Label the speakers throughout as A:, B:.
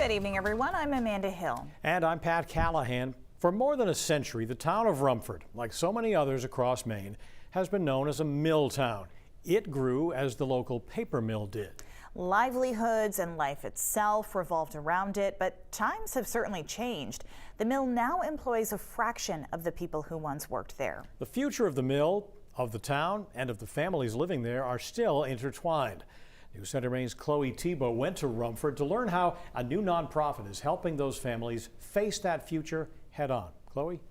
A: Good evening, everyone. I'm Amanda Hill.
B: And I'm Pat Callahan. For more than a century, the town of Rumford, like so many others across Maine, has been known as a mill town. It grew as the local paper mill did.
A: Livelihoods and life itself revolved around it, but times have certainly changed. The mill now employs a fraction of the people who once worked there.
B: The future of the mill, of the town, and of the families living there are still intertwined. News Center Maine's Chloe Tebow went to Rumford to learn how a new nonprofit is helping those families face that future head on. Chloe?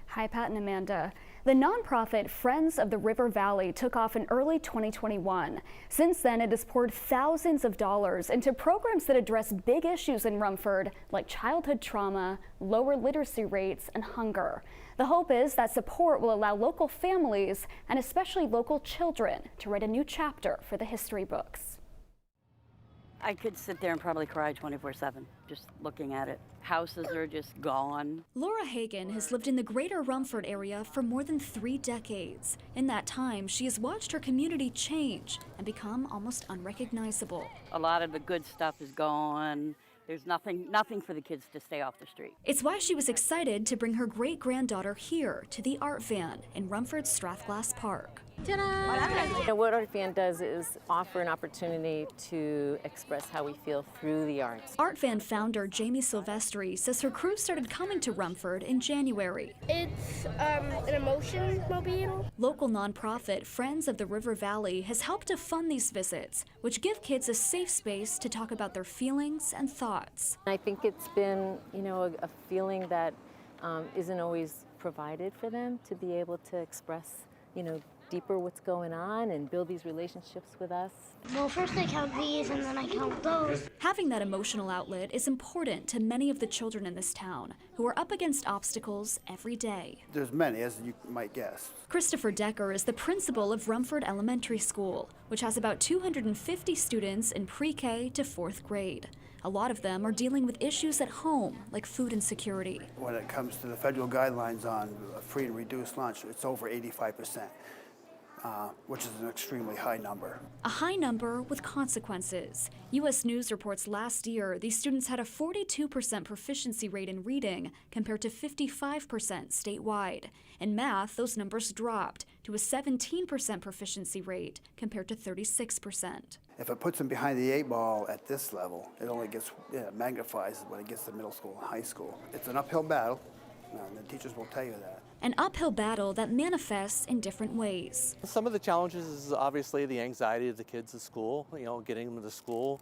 C: Hi, Pat and Amanda. The nonprofit Friends of the River Valley took off in early 2021. Since then, it has poured thousands of dollars into programs that address big issues in Rumford, like childhood trauma, lower literacy rates, and hunger. The hope is that support will allow local families, and especially local children, to write a new chapter for the history books.
D: I could sit there and probably cry 24/7 just looking at it. Houses are just gone.
C: Laura Hagan has lived in the greater Rumford area for more than 3 decades. In that time, she has watched her community change and become almost unrecognizable.
D: A lot of the good stuff is gone. There's nothing for the kids to stay off the street.
C: It's why she was excited to bring her great-granddaughter here to the Art Van in Rumford's Strathglass Park.
E: Ta-da! What Art Van does is offer an opportunity to express how we feel through the arts.
C: Art Van founder Jamie Silvestri says her crew started coming to Rumford in January.
F: It's an emotion mobile.
C: Local nonprofit Friends of the River Valley has helped to fund these visits, which give kids a safe space to talk about their feelings and thoughts.
E: I think it's been, a feeling that isn't always provided for them to be able to express, deeper what's going on and build these relationships with us.
F: Well, first I count these and then I count those.
C: Having that emotional outlet is important to many of the children in this town who are up against obstacles every day.
G: There's many, as you might guess.
C: Christopher Decker is the principal of Rumford Elementary School, which has about 250 students in pre-K to 4th grade. A lot of them are dealing with issues at home, like food insecurity.
G: When it comes to the federal guidelines on free and reduced lunch, it's over 85%. Which is an extremely high number.
C: A high number with consequences. U.S. News reports last year these students had a 42% proficiency rate in reading compared to 55% statewide. In math, those numbers dropped to a 17% proficiency rate compared to 36%.
G: If it puts them behind the 8 ball at this level, it only gets magnifies when it gets to middle school and high school. It's an uphill battle, and the teachers will tell you that.
C: An uphill battle that manifests in different ways.
H: Some of the challenges is obviously the anxiety of the kids at school, getting them to school,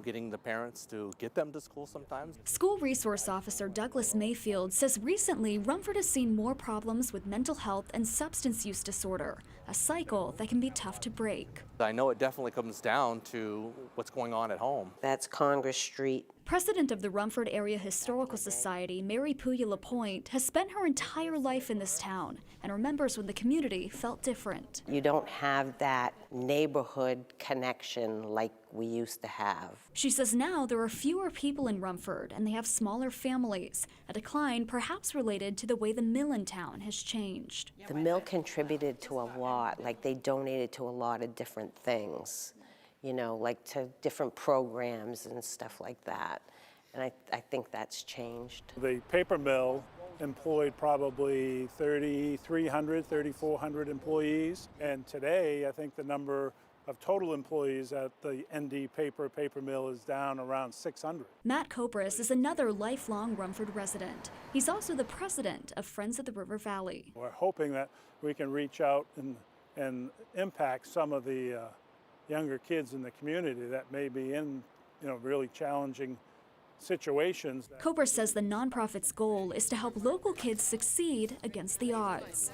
H: getting the parents to get them to school sometimes.
C: School Resource Officer Douglas Mayfield says recently Rumford has seen more problems with mental health and substance use disorder, a cycle that can be tough to break.
H: I know it definitely comes down to what's going on at home.
I: That's Congress Street.
C: President of the Rumford Area Historical Society, Mary Puya LaPointe, has spent her entire life in this town and remembers when the community felt different.
I: You don't have that neighborhood connection like we used to have.
C: She says now there are fewer people in Rumford and they have smaller families, a decline perhaps related to the way the mill in town has changed.
I: The mill contributed to a lot, like they donated to a lot of different things. Like to different programs and stuff like that. And I think that's changed.
J: The paper mill employed probably 3,300, 3,400 employees. And today, I think the number of total employees at the ND paper mill is down around 600.
C: Matt Copris is another lifelong Rumford resident. He's also the president of Friends of the River Valley.
J: We're hoping that we can reach out and impact some of the younger kids in the community that may be in, really challenging situations.
C: Copris says the nonprofit's goal is to help local kids succeed against the odds.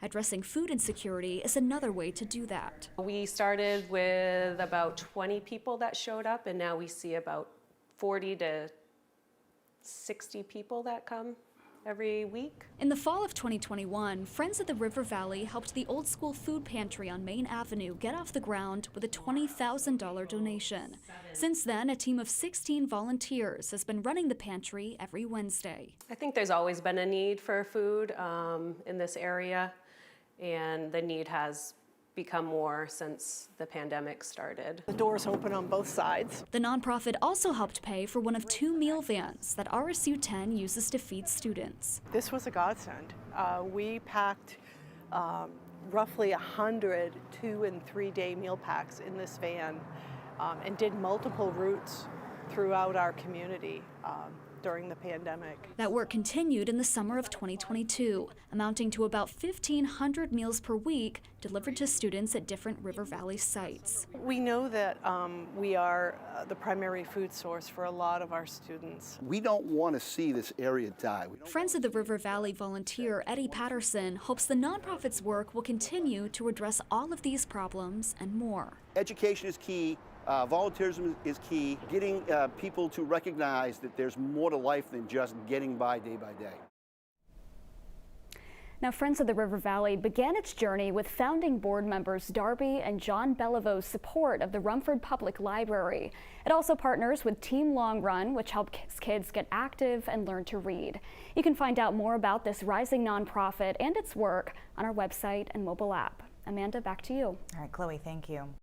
C: Addressing food insecurity is another way to do that.
K: We started with about 20 people that showed up, and now we see about 40 to 60 people that come every week.
C: In the fall of 2021, Friends of the River Valley helped the Old School Food Pantry on Maine Avenue get off the ground with a $20,000 donation. Since then, a team of 16 volunteers has been running the pantry every Wednesday.
K: I think there's always been a need for food in this area, and the need has become more since the pandemic started.
L: The doors open on both sides.
C: The nonprofit also helped pay for one of 2 meal vans that RSU 10 uses to feed students.
L: This was a godsend. We packed roughly 100 2- and 3-day meal packs in this van and did multiple routes throughout our community during the pandemic.
C: That work continued in the summer of 2022, amounting to about 1,500 meals per week delivered to students at different River Valley sites.
L: We know that we are the primary food source for a lot of our students.
M: We don't want to see this area die.
C: Friends of the River Valley volunteer Eddie Patterson hopes the nonprofit's work will continue to address all of these problems and more.
M: Education is key. Volunteerism is key. Getting people to recognize that there's more to life than just getting by day by day.
C: Now, Friends of the River Valley began its journey with founding board members Darby and John Beliveau's support of the Rumford Public Library. It also partners with Team Long Run, which helps kids get active and learn to read. You can find out more about this rising nonprofit and its work on our website and mobile app. Amanda, back to you.
A: All right, Chloe, thank you.